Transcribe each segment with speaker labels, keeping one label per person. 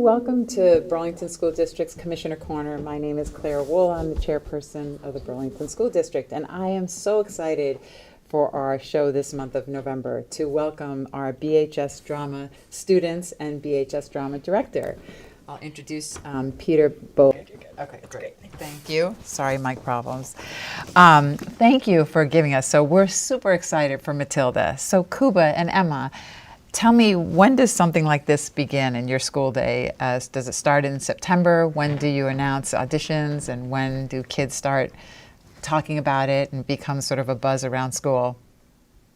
Speaker 1: welcome to Burlington School District's Commissioner Corner. My name is Claire Wool. I'm the chairperson of the Burlington School District, and I am so excited for our show this month of November to welcome our BHS drama students and BHS drama director. I'll introduce Peter Bo. Okay, great. Thank you. Sorry, mic problems. Thank you for giving us. So we're super excited for Matilda. So Kuba and Emma, tell me, when does something like this begin in your school day? Does it start in September? When do you announce auditions, and when do kids start talking about it and become sort of a buzz around school?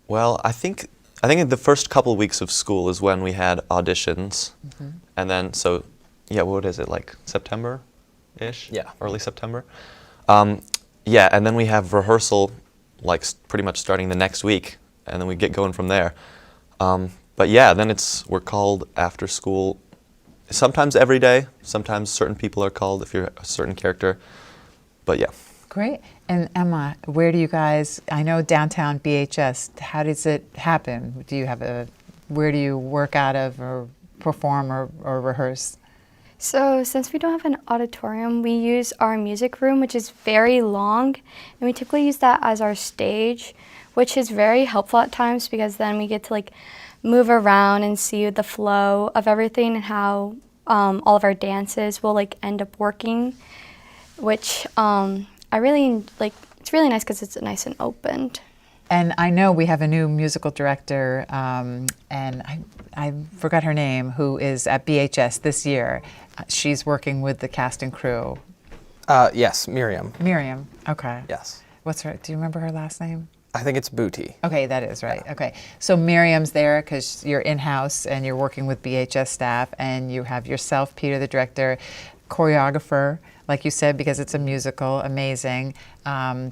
Speaker 2: Well, I think in the first couple weeks of school is when we had auditions, and then what is it, like September-ish?
Speaker 3: Yeah.
Speaker 2: Early September. Yeah, and then we have rehearsal, like pretty much starting the next week, and then we get going from there. But yeah, then we're called after school, sometimes every day, sometimes certain people are called if you're a certain character, but yeah.
Speaker 1: Great. And Emma, where do you guys, I know downtown BHS, how does it happen? Where do you work out of or perform or rehearse?
Speaker 4: So since we don't have an auditorium, we use our music room, which is very long, and we typically use that as our stage, which is very helpful at times because then we get to move around and see the flow of everything and how all of our dances will end up working, which I really like. It's really nice because it's nice and open.
Speaker 1: And I know we have a new musical director, and I forgot her name, who is at BHS this year. She's working with the cast and crew.
Speaker 3: Yes, Miriam.
Speaker 1: Miriam, okay.
Speaker 3: Yes.
Speaker 1: What's her, do you remember her last name?
Speaker 3: I think it's Booty.
Speaker 1: Okay, that is right.
Speaker 3: Yeah.
Speaker 1: Okay, so Miriam's there because you're in-house and you're working with BHS staff, and you have yourself, Peter, the director, choreographer, like you said, because it's a musical, amazing.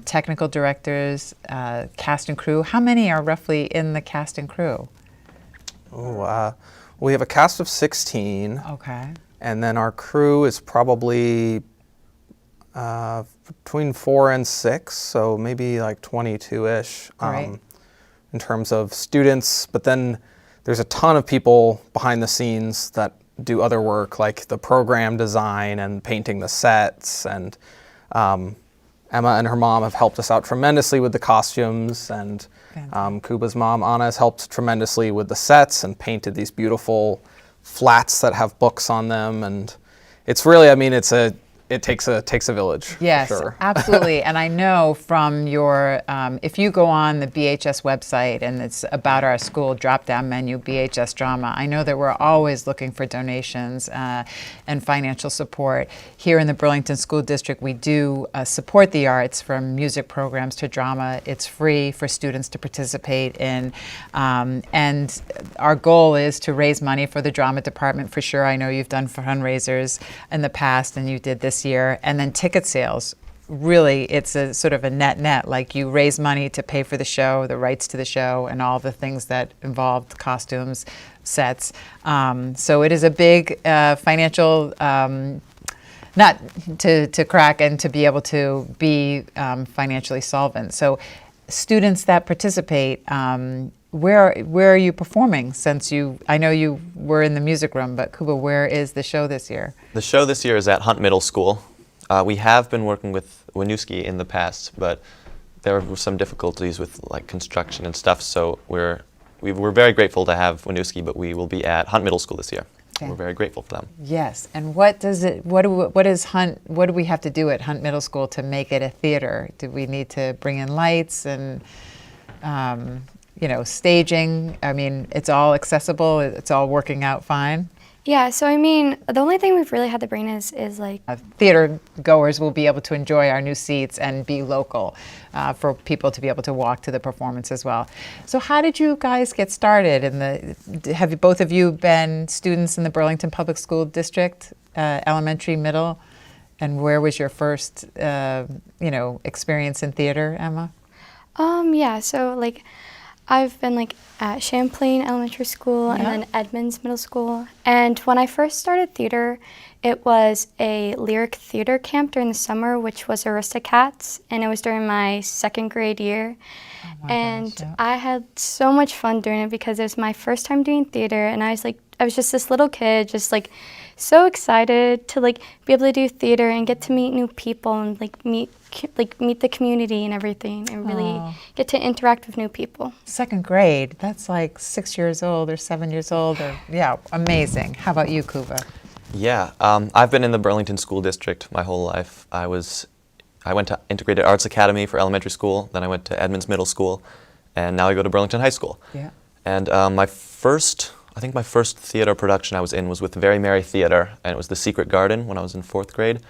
Speaker 1: Technical directors, cast and crew. How many are roughly in the cast and crew?
Speaker 3: We have a cast of 16.
Speaker 1: Okay.
Speaker 3: And then our crew is probably between 4 and 6, so maybe 22-ish in terms of students. But then there's a ton of people behind the scenes that do other work, like the program design and painting the sets. And Emma and her mom have helped us out tremendously with the costumes. And Kuba's mom, Anna, has helped tremendously with the sets and painted these beautiful flats that have books on them. And it's really, it takes a village.
Speaker 1: Yes,
Speaker 3: for sure.
Speaker 1: Absolutely. And I know from your, if you go on the BHS website and it's about our school drop-down menu, BHS Drama, I know that we're always looking for donations and financial support. Here in the Burlington School District, we do support the arts, from music programs to drama. It's free for students to participate in. And our goal is to raise money for the drama department, for sure. I know you've done fundraisers in the past, and you did this year. And then ticket sales, really, it's a sort of a net, like you raise money to pay for the show, the rights to the show, and all the things that involved costumes, sets. So it is a big financial nut to crack and to be able to be financially solvent. So students that participate, where are you performing? I know you were in the music room, but Kuba, where is the show this year?
Speaker 2: The show this year is at Hunt Middle School. We have been working with Winooski in the past, but there were some difficulties with construction and stuff, so we're very grateful to have Winooski, but we will be at Hunt Middle School this year. Okay. We're very grateful for them.
Speaker 1: Yes, and what do we have to do at Hunt Middle School to make it a theater? Do we need to bring in lights and staging? It's all accessible, it's all working out fine?
Speaker 4: Yeah, so the only thing we've really had to bring is
Speaker 1: theater goers will be able to enjoy our new seats and be local, for people to be able to walk to the performance as well. So how did you guys get started? Have both of you been students in the Burlington Public School District, elementary, middle? And where was your first, experience in theater, Emma?
Speaker 4: Yeah, so I've been at Champlain Elementary School and then Edmonds Middle School. And when I first started theater, it was a lyric theater camp during the summer, which was Aristocats, and it was during my 2nd grade year. Oh and gosh, yeah. I had so much fun doing it because it was my first time doing theater, and I was I was just this little kid, just like so excited to like be able to do theater and get to meet new people and like meet the community and everything, and really get to interact with new people.
Speaker 1: Second grade, that's like 6 years old or 7 years old, or yeah, amazing. How about you, Kuba?
Speaker 2: Yeah, I've been in the Burlington School District my whole life. I went to Integrated Arts Academy for elementary school, then I went to Edmonds Middle School, and now I go to Burlington High School.
Speaker 1: Yeah.
Speaker 2: And I think my first theater production I was in was with Very Merry Theater, and it was The Secret Garden when I was in 4th grade.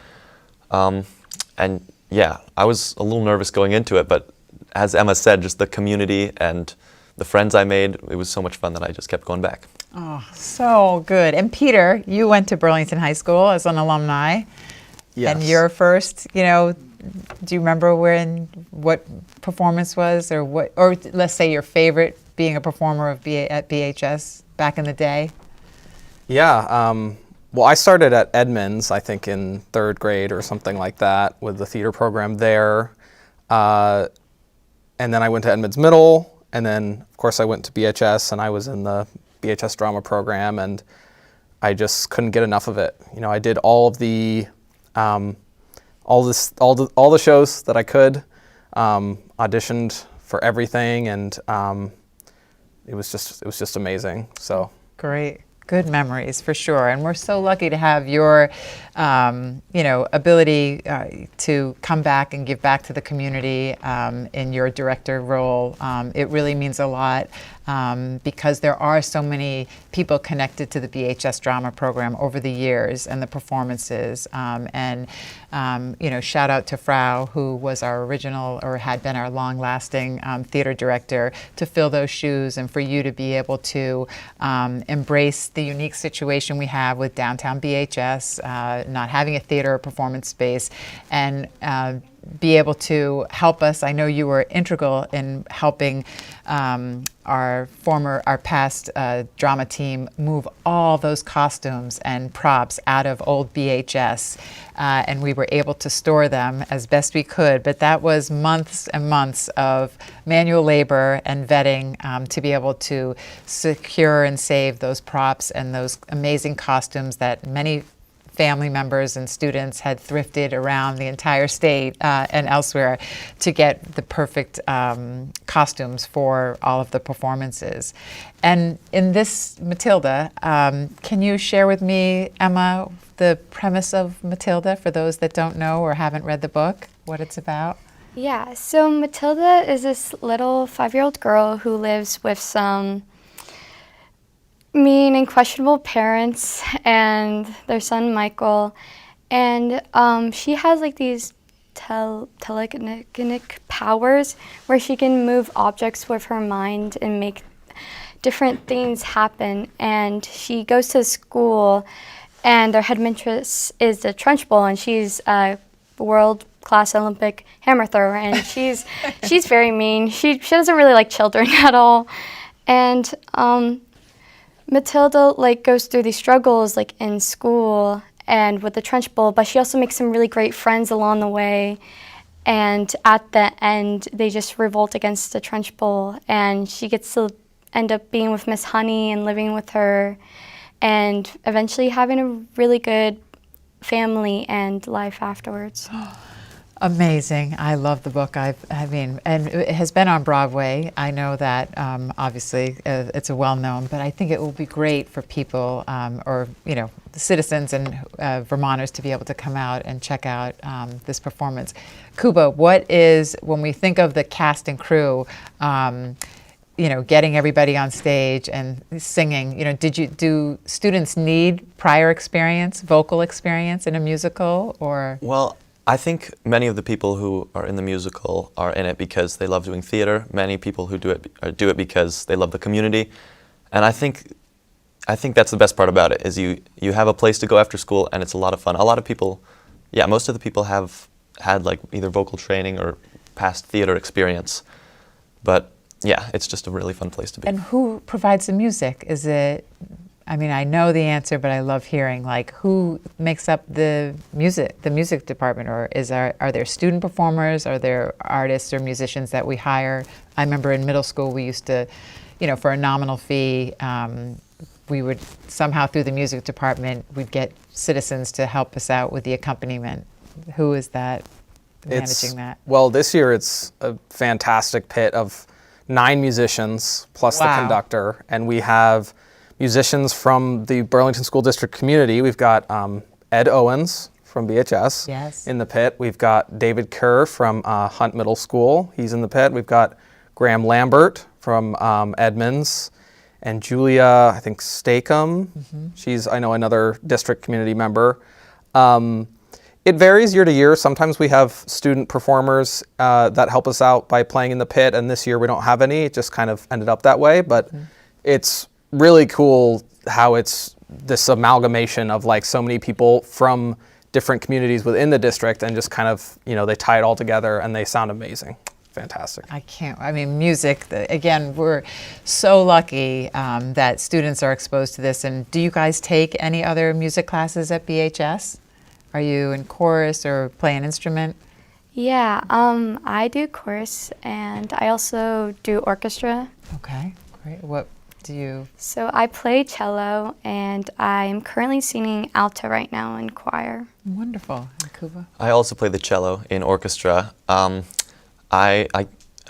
Speaker 2: And yeah, I was a little nervous going into it, but as Emma said, just the community and the friends I made, it was so much fun that I just kept going back.
Speaker 1: Oh, so good. And Peter, you went to Burlington High School as an alumni.
Speaker 3: Yes.
Speaker 1: And your first, do you remember what performance was, or let's say your favorite being a performer at BHS back in the day?
Speaker 3: Yeah. Well, I started at Edmonds, I think in 3rd grade or something like that, with the theater program there. And then I went to Edmonds Middle, and then, of course, I went to BHS, and I was in the BHS drama program, and I just couldn't get enough of it. I did all of the all the shows that I could, auditioned for everything, and it was just amazing. So
Speaker 1: great. Good memories for sure, and we're so lucky to have your, ability to come back and give back to the community in your director role. It really means a lot because there are so many people connected to the BHS drama program over the years and the performances. Shout out to Frau, who was our original or had been our long-lasting theater director, to fill those shoes, and for you to be able to embrace the unique situation we have with downtown BHS, not having a theater or performance space, and be able to help us. I know you were integral in helping our past drama team move all those costumes and props out of old BHS, and we were able to store them as best we could. But that was months and months of manual labor and vetting to be able to secure and save those props and those amazing costumes that many family members and students had thrifted around the entire state and elsewhere to get the perfect costumes for all of the performances. And in this Matilda, can you share with me, Emma, the premise of Matilda for those that don't know or haven't read the book, what it's about?
Speaker 4: Yeah, so Matilda is this little 5-year-old girl who lives with some mean and questionable parents and their son Michael, and she has like these telekinetic powers where she can move objects with her mind and make different things happen. And she goes to school, and their headmistress is the Trunchbull, and she's a world-class Olympic hammer thrower, and she's very mean. She doesn't really like children at all, and Matilda goes through these struggles in school and with the Trunchbull, but she also makes some really great friends along the way. And at the end, they just revolt against the Trunchbull, and she gets to end up being with Miss Honey and living with her, and eventually having a really good family and life afterwards.
Speaker 1: Amazing. I love the book. and it has been on Broadway. I know that obviously it's a well-known, but I think it will be great for people the citizens and Vermonters to be able to come out and check out this performance. Kuba, when we think of the cast and crew, getting everybody on stage and singing, do students need prior experience, vocal experience in a musical, or?
Speaker 2: Well, I think many of the people who are in the musical are in it because they love doing theater. Many people who do it because they love the community, and I think that's the best part about it, is you have a place to go after school, and it's a lot of fun. A lot of people, most of the people have had either vocal training or past theater experience, but it's just a really fun place to be.
Speaker 1: And who provides the music? Is it? I know the answer, but I love hearing who makes up the music department, or are there student performers? Are there artists or musicians that we hire? I remember in middle school we used to, for a nominal fee, we would somehow through the music department, we'd get citizens to help us out with the accompaniment. Who is that managing that?
Speaker 3: Well, this year it's a fantastic pit of 9 musicians plus the
Speaker 1: Wow.
Speaker 3: conductor, and we have musicians from the Burlington School District community. We've got Ed Owens from BHS
Speaker 1: Yes.
Speaker 3: in the pit. We've got David Kerr from Hunt Middle School. He's in the pit. We've got Graham Lambert from Edmonds, and Julia, I think, Stakem. She's, I know, another district community member. It varies year to year. Sometimes we have student performers that help us out by playing in the pit, and this year we don't have any. It just kind of ended up that way, but it's really cool how it's this amalgamation of like so many people from different communities within the district, and just kind of, you know, they tie it all together and they sound amazing. Fantastic.
Speaker 1: I mean, music, again, we're so lucky that students are exposed to this. And do you guys take any other music classes at BHS? Are you in chorus or play an instrument?
Speaker 4: Yeah, I do chorus and I also do orchestra.
Speaker 1: Okay, great. What do you?
Speaker 4: So I play cello and I'm currently singing alto right now in choir.
Speaker 1: Wonderful. And Kuba?
Speaker 2: I also play the cello in orchestra. I'm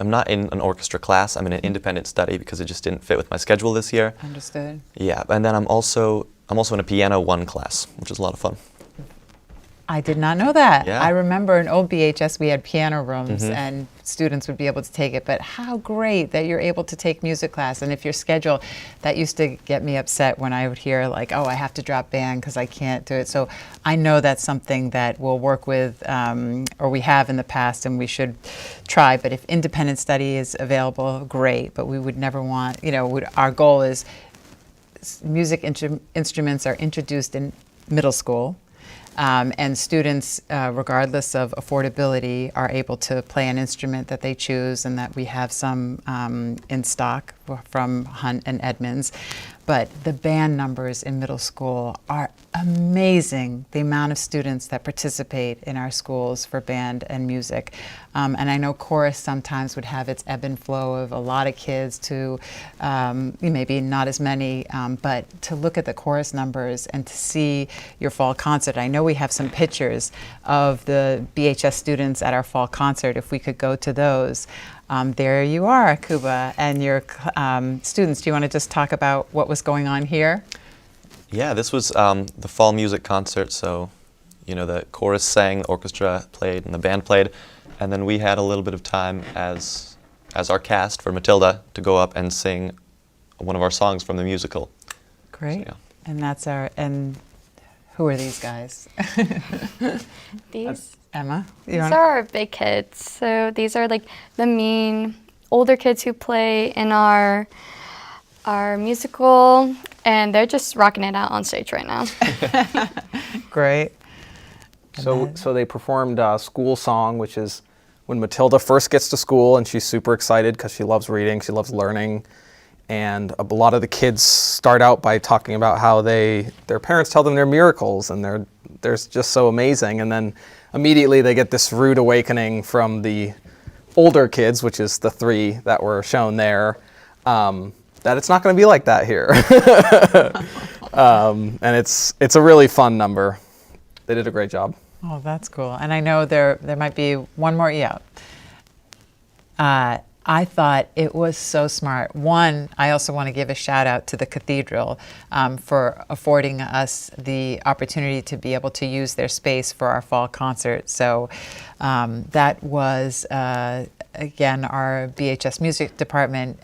Speaker 2: not in an orchestra class. I'm in an independent study because it just didn't fit with my schedule this year.
Speaker 1: Understood.
Speaker 2: Yeah, and then I'm also in a piano 1 class, which is a lot of fun.
Speaker 1: I did not know that.
Speaker 2: Yeah.
Speaker 1: I remember in old BHS we had piano rooms and students would be able to take it, but how great that you're able to take music class. And if your schedule, that used to get me upset when I would hear like, oh, I have to drop band because I can't do it. So I know that's something that we'll work with, or we have in the past, and we should try. But if independent study is available, great. But we would never want, you know, our goal is music instruments are introduced in middle school. And students, regardless of affordability, are able to play an instrument that they choose, and that we have some in stock from Hunt and Edmonds. But the band numbers in middle school are amazing, the amount of students that participate in our schools for band and music. And I know chorus sometimes would have its ebb and flow of a lot of kids to maybe not as many, but to look at the chorus numbers and to see your fall concert. I know we have some pictures of the BHS students at our fall concert. If we could go to those. There you are, Kuba, and your students. Do you want to just talk about what was going on here?
Speaker 2: Yeah, this was the fall music concert. So, you know, the chorus sang, the orchestra played, and the band played, and then we had a little bit of time as our cast for Matilda to go up and sing one of our songs from the musical.
Speaker 1: Great.
Speaker 2: So, yeah.
Speaker 1: And that's and who are these guys?
Speaker 4: These
Speaker 1: Emma, you
Speaker 4: These
Speaker 1: wanna-
Speaker 4: are our big kids. So these are like the mean older kids who play in our musical, and they're just rocking it out on stage right now.
Speaker 1: Great.
Speaker 3: So they performed School Song, which is when Matilda first gets to school, and she's super excited because she loves reading, she loves learning. And a lot of the kids start out by talking about how their parents tell them they're miracles, and they're just so amazing. And then immediately they get this rude awakening from the older kids, which is the 3 that were shown there, that it's not going to be like that here. And it's a really fun number. They did a great job.
Speaker 1: Oh, that's cool. And I know there might be one more. Yeah. I thought it was so smart. One, I also want to give a shout out to the Cathedral for affording us the opportunity to be able to use their space for our fall concert. So that was, again, our BHS music department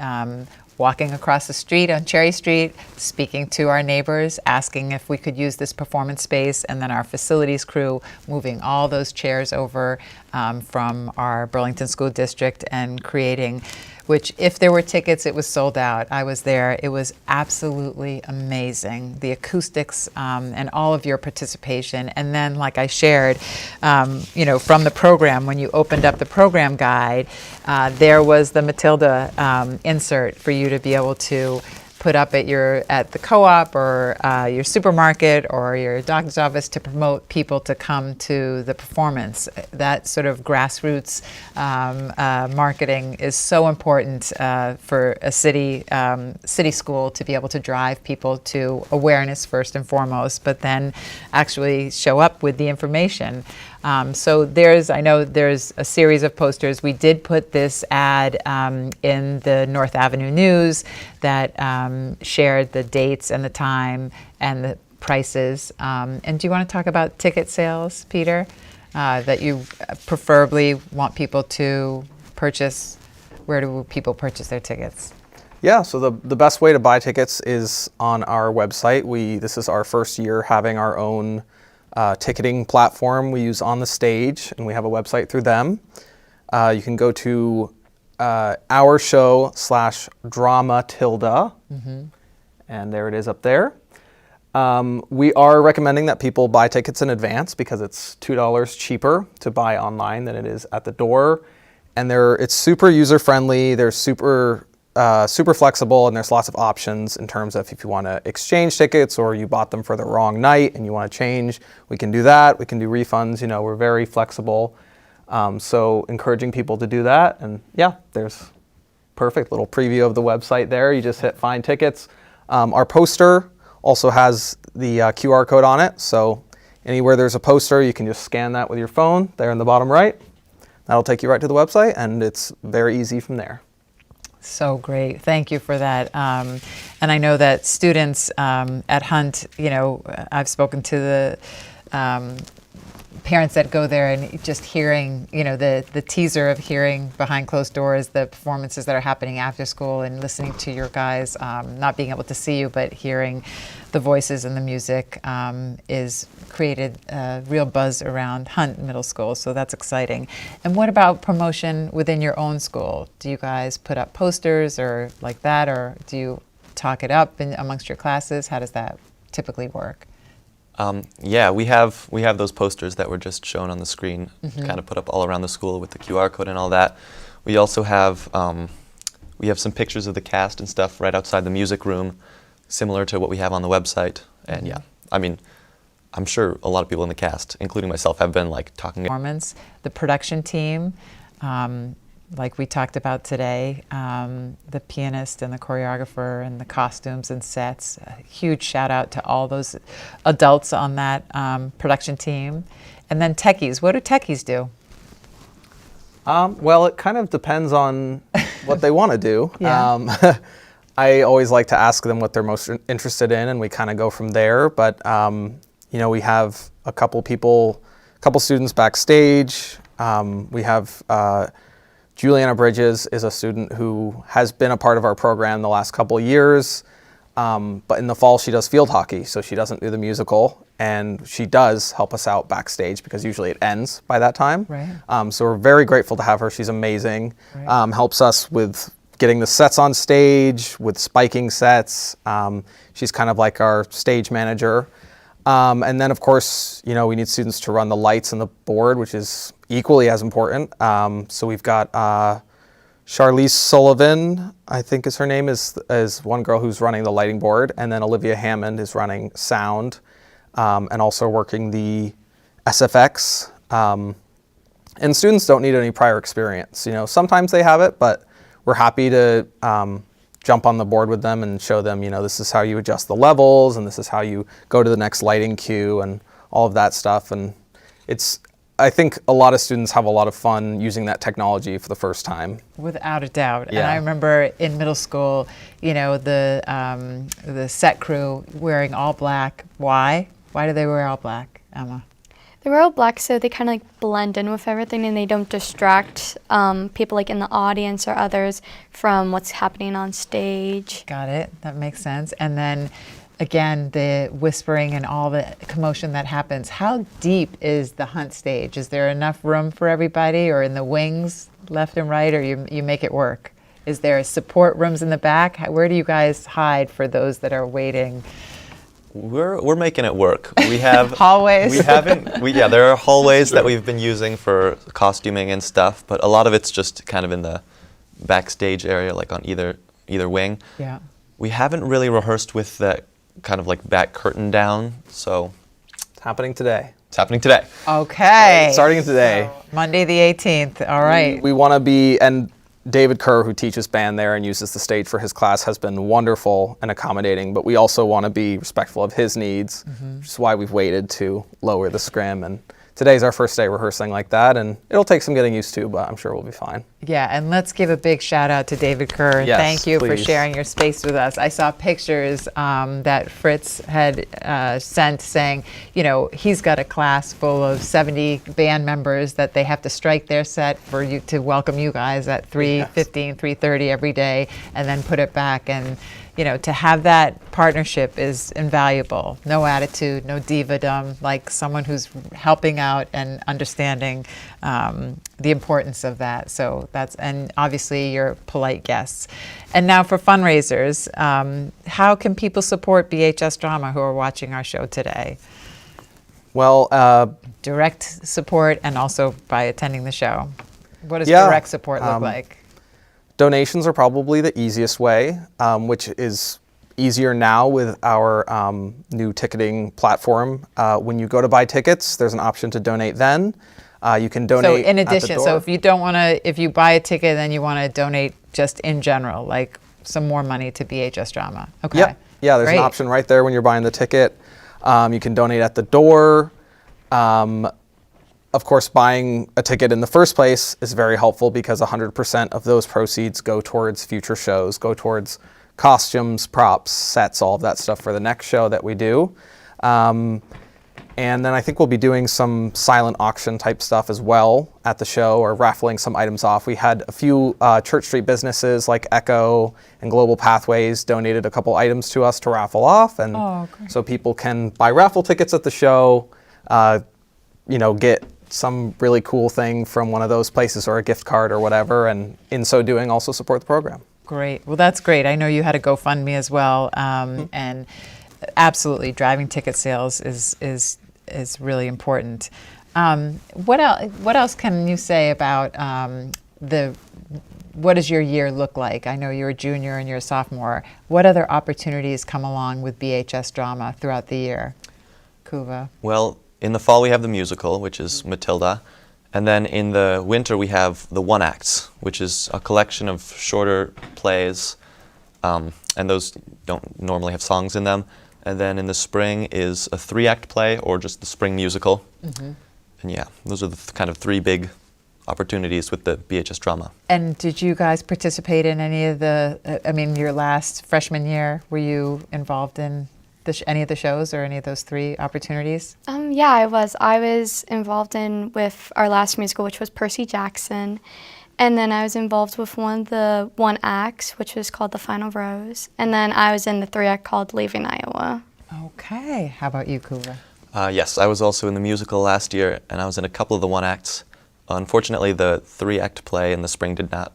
Speaker 1: walking across the street on Cherry Street, speaking to our neighbors, asking if we could use this performance space, and then our facilities crew moving all those chairs over from our Burlington School District and creating, which if there were tickets, it was sold out. I was there. It was absolutely amazing. The acoustics and all of your participation. And then, like I shared, from the program, when you opened up the program guide, there was the Matilda insert for you to be able to put up at the co-op or your supermarket or your doctor's office to promote people to come to the performance. That sort of grassroots marketing is so important for a city school to be able to drive people to awareness first and foremost, but then actually show up with the information. So I know there's a series of posters. We did put this ad in the North Avenue News that shared the dates and the time and the prices. And do you want to talk about ticket sales, Peter, that you preferably want people to purchase? Where do people purchase their tickets?
Speaker 3: Yeah, so the best way to buy tickets is on our website. This is our first year having our own ticketing platform we use On the Stage, and we have a website through them. You can go to our show /drama and there it is up there. We are recommending that people buy tickets in advance because it's $2 cheaper to buy online than it is at the door, and it's super user friendly. They're super flexible, and there's lots of options in terms of if you want to exchange tickets or you bought them for the wrong night and you want to change, we can do that. We can do refunds. We're very flexible. So encouraging people to do that. And yeah, there's perfect little preview of the website there. You just hit find tickets. Our poster also has the QR code on it. So anywhere there's a poster, you can just scan that with your phone there in the bottom right. That'll take you right to the website, and it's very easy from there.
Speaker 1: So great. Thank you for that. And I know that students at Hunt, I've spoken to the parents that go there, and just hearing, the teaser of hearing behind closed doors the performances that are happening after school, and listening to your guys, not being able to see you, but hearing the voices and the music is created a real buzz around Hunt Middle School. So that's exciting. And what about promotion within your own school? Do you guys put up posters or like that, or do you talk it up amongst your classes? How does that typically work?
Speaker 2: Yeah, we have those posters that were just shown on the screen, kind of put up all around the school with the QR code and all that. We also have some pictures of the cast and stuff right outside the music room, similar to what we have on the website. And yeah, I mean, I'm sure a lot of people in the cast, including myself, have been talking.
Speaker 1: Performance, the production team, like we talked about today, the pianist and the choreographer and the costumes and sets. A huge shout out to all those adults on that production team. And then techies. What do techies do?
Speaker 3: Well, it kind of depends on what they want to do.
Speaker 1: Yeah.
Speaker 3: I always like to ask them what they're most interested in, and we kind of go from there. But we have a couple students backstage. We have Juliana Bridges is a student who has been a part of our program the last couple of years, but in the fall she does field hockey, so she doesn't do the musical, and she does help us out backstage because usually it ends by that time.
Speaker 1: Right.
Speaker 3: So we're very grateful to have her. She's amazing.
Speaker 1: Right.
Speaker 3: Helps us with getting the sets on stage, with spiking sets. She's kind of like our stage manager. And then, of course, we need students to run the lights and the board, which is equally as important. So we've got Charlize Sullivan, I think is her name, is one girl who's running the lighting board. And then Olivia Hammond is running sound and also working the SFX. And students don't need any prior experience. Sometimes they have it, but we're happy to jump on the board with them and show them, this is how you adjust the levels, and this is how you go to the next lighting cue and all of that stuff. And I think a lot of students have a lot of fun using that technology for the first time.
Speaker 1: Without a doubt.
Speaker 3: Yeah.
Speaker 1: And I remember in middle school, the set crew wearing all black. Why? Why do they wear all black, Emma?
Speaker 4: They wear all black so they kind of blend in with everything, and they don't distract people in the audience or others from what's happening on stage.
Speaker 1: Got it. That makes sense. And then again, the whispering and all the commotion that happens. How deep is the Hunt stage? Is there enough room for everybody, or in the wings left and right, or you make it work? Is there support rooms in the back? Where do you guys hide for those that are waiting?
Speaker 2: We're making it work. We have
Speaker 1: hallways.
Speaker 2: There are hallways that we've been using for costuming and stuff, but a lot of it's just kind of in the backstage area, like on either wing.
Speaker 1: Yeah.
Speaker 2: We haven't really rehearsed with the kind of like back curtain down, so
Speaker 3: It's happening today.
Speaker 2: it's happening today.
Speaker 1: Okay.
Speaker 3: Starting today.
Speaker 1: Monday the 18th. All right.
Speaker 3: We want to be, and David Kerr, who teaches band there and uses the stage for his class, has been wonderful and accommodating, but we also want to be respectful of his needs, which is why we've waited to lower the scrim. And today's our first day rehearsing like that, and it'll take some getting used to, but I'm sure we'll be fine.
Speaker 1: Yeah, and let's give a big shout out to David Kerr.
Speaker 3: Yes,
Speaker 1: Thank you for
Speaker 3: please.
Speaker 1: sharing your space with us. I saw pictures that Fritz had sent saying, you know, he's got a class full of 70 band members that they have to strike their set for you to welcome you guys at 3:15, 3:30 every day, and then put it back. And you know, to have that partnership is invaluable. No attitude, no divadom, like someone who's helping out and understanding the importance of that. So that's, and obviously you're polite guests. And now for fundraisers, how can people support BHS Drama who are watching our show today?
Speaker 3: Well,
Speaker 1: Direct support and also by attending the show. What does
Speaker 3: Yeah,
Speaker 1: direct support look like?
Speaker 3: donations are probably the easiest way, which is easier now with our new ticketing platform. When you go to buy tickets, there's an option to donate then. You can donate
Speaker 1: So in
Speaker 3: at the
Speaker 1: addition,
Speaker 3: door.
Speaker 1: so if you don't want to, if you buy a ticket, then you want to donate just in general, like some more money to BHS Drama. Okay.
Speaker 3: Yep. Yeah, there's
Speaker 1: Great.
Speaker 3: an option right there when you're buying the ticket. You can donate at the door. Of course, buying a ticket in the first place is very helpful because 100% of those proceeds go towards future shows, go towards costumes, props, sets, all of that stuff for the next show that we do. And then I think we'll be doing some silent auction type stuff as well at the show, or raffling some items off. We had a few Church Street businesses like Echo and Global Pathways donated a couple items to us to raffle off. And
Speaker 1: Oh, great.
Speaker 3: so people can buy raffle tickets at the show, you know, get some really cool thing from one of those places or a gift card or whatever, and in so doing also support the program.
Speaker 1: Great. Well, that's great. I know you had a GoFundMe as well, and absolutely, driving ticket sales is really important. What else can you say about what does your year look like? I know you're a junior and you're a sophomore. What other opportunities come along with BHS Drama throughout the year? Kuva.
Speaker 2: Well, in the fall we have the musical, which is Matilda, and then in the winter we have the one acts, which is a collection of shorter plays, and those don't normally have songs in them. And then in the spring is a 3-act play or just the spring musical. And yeah, those are the kind of 3 big opportunities with the BHS Drama.
Speaker 1: And did you guys participate in any of the, your last freshman year, were you involved in any of the shows or any of those 3 opportunities?
Speaker 4: Yeah, I was involved with our last musical, which was Percy Jackson. And then I was involved with one of the one acts, which was called The Final Rose. And then I was in the 3-act called Leaving Iowa.
Speaker 1: Okay. How about you, Kuva?
Speaker 2: Yes, I was also in the musical last year, and I was in a couple of the one acts. Unfortunately, the 3-act play in the spring did not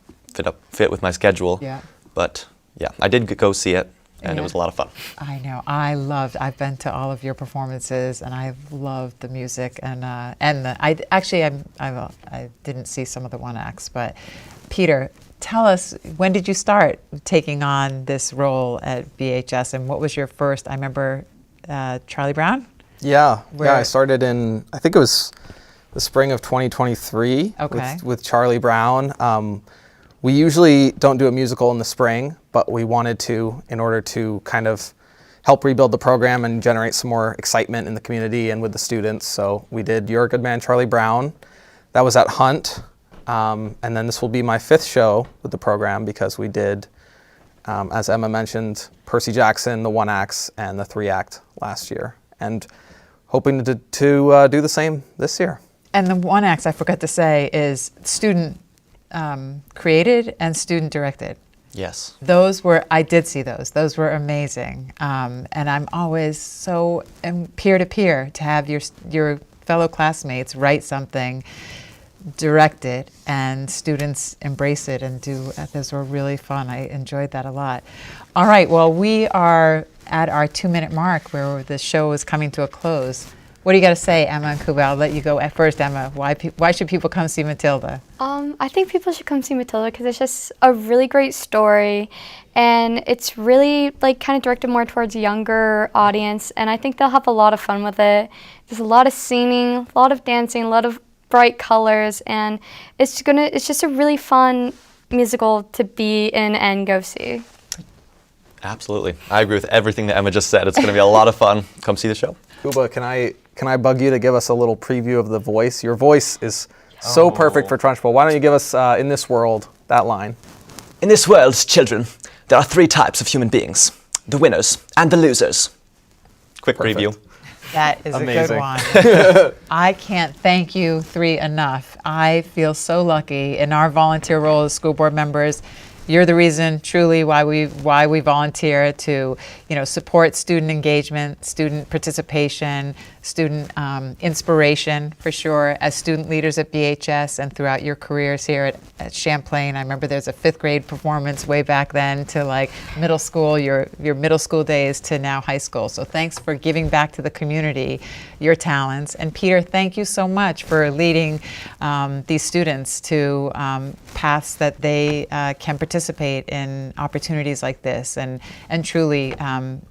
Speaker 2: fit with my schedule.
Speaker 1: Yeah.
Speaker 2: But yeah, I did go see it, and
Speaker 1: Yeah.
Speaker 2: it was a lot of fun.
Speaker 1: I know. I've been to all of your performances, and I've loved the music I didn't see some of the one acts, but Peter, tell us, when did you start taking on this role at BHS, and what was your first? I remember Charlie Brown.
Speaker 3: Yeah,
Speaker 1: Where-
Speaker 3: I started in, I think it was the spring of 2023
Speaker 1: Okay.
Speaker 3: with Charlie Brown. We usually don't do a musical in the spring, but we wanted to in order to kind of help rebuild the program and generate some more excitement in the community and with the students. So we did You're a Good Man, Charlie Brown. That was at Hunt. And then this will be my 5th show with the program because we did, as Emma mentioned, Percy Jackson, the 1 acts, and the 3-act last year. And hoping to do the same this year.
Speaker 1: And the one acts, I forgot to say, is student created and student directed.
Speaker 2: Yes.
Speaker 1: I did see those. Those were amazing. And I'm always so peer-to-peer to have your fellow classmates write something, direct it, and students embrace it and do. Those were really fun. I enjoyed that a lot. All right, well, we are at our 2-minute mark where the show is coming to a close. What do you got to say, Emma and Kuba? I'll let you go at first, Emma. Why should people come see Matilda?
Speaker 4: I think people should come see Matilda because it's just a really great story, and it's really like kind of directed more towards a younger audience, and I think they'll have a lot of fun with it. There's a lot of singing, a lot of dancing, a lot of bright colors, and it's just a really fun musical to be in and go see.
Speaker 2: Absolutely. I agree with everything that Emma just said. It's going to be a lot of fun. Come see the show.
Speaker 3: Kuba, can I bug you to give us a little preview of the voice? Your voice is so perfect for Trunchbull. Why don't you give us, in this world, that line?
Speaker 5: In this world, children, there are 3 types of human beings: the winners and the losers.
Speaker 2: Quick
Speaker 3: Perfect.
Speaker 2: preview.
Speaker 1: That is
Speaker 3: Amazing.
Speaker 1: a good one. I can't thank you 3 enough. I feel so lucky in our volunteer role as school board members. You're the reason, truly, why we volunteer to, support student engagement, student participation, student inspiration, for sure, as student leaders at BHS and throughout your careers here at Champlain. I remember there's a 5th grade performance way back then to like middle school, your middle school days to now high school. So thanks for giving back to the community your talents. And Peter, thank you so much for leading these students to paths that they can participate in opportunities like this. And truly,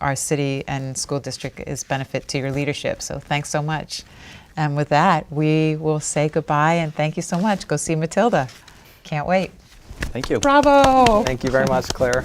Speaker 1: our city and school district is benefit to your leadership. So thanks so much. And with that, we will say goodbye and thank you so much. Go see Matilda. Can't wait.
Speaker 2: Thank you.
Speaker 1: Bravo.
Speaker 3: Thank you very much, Claire.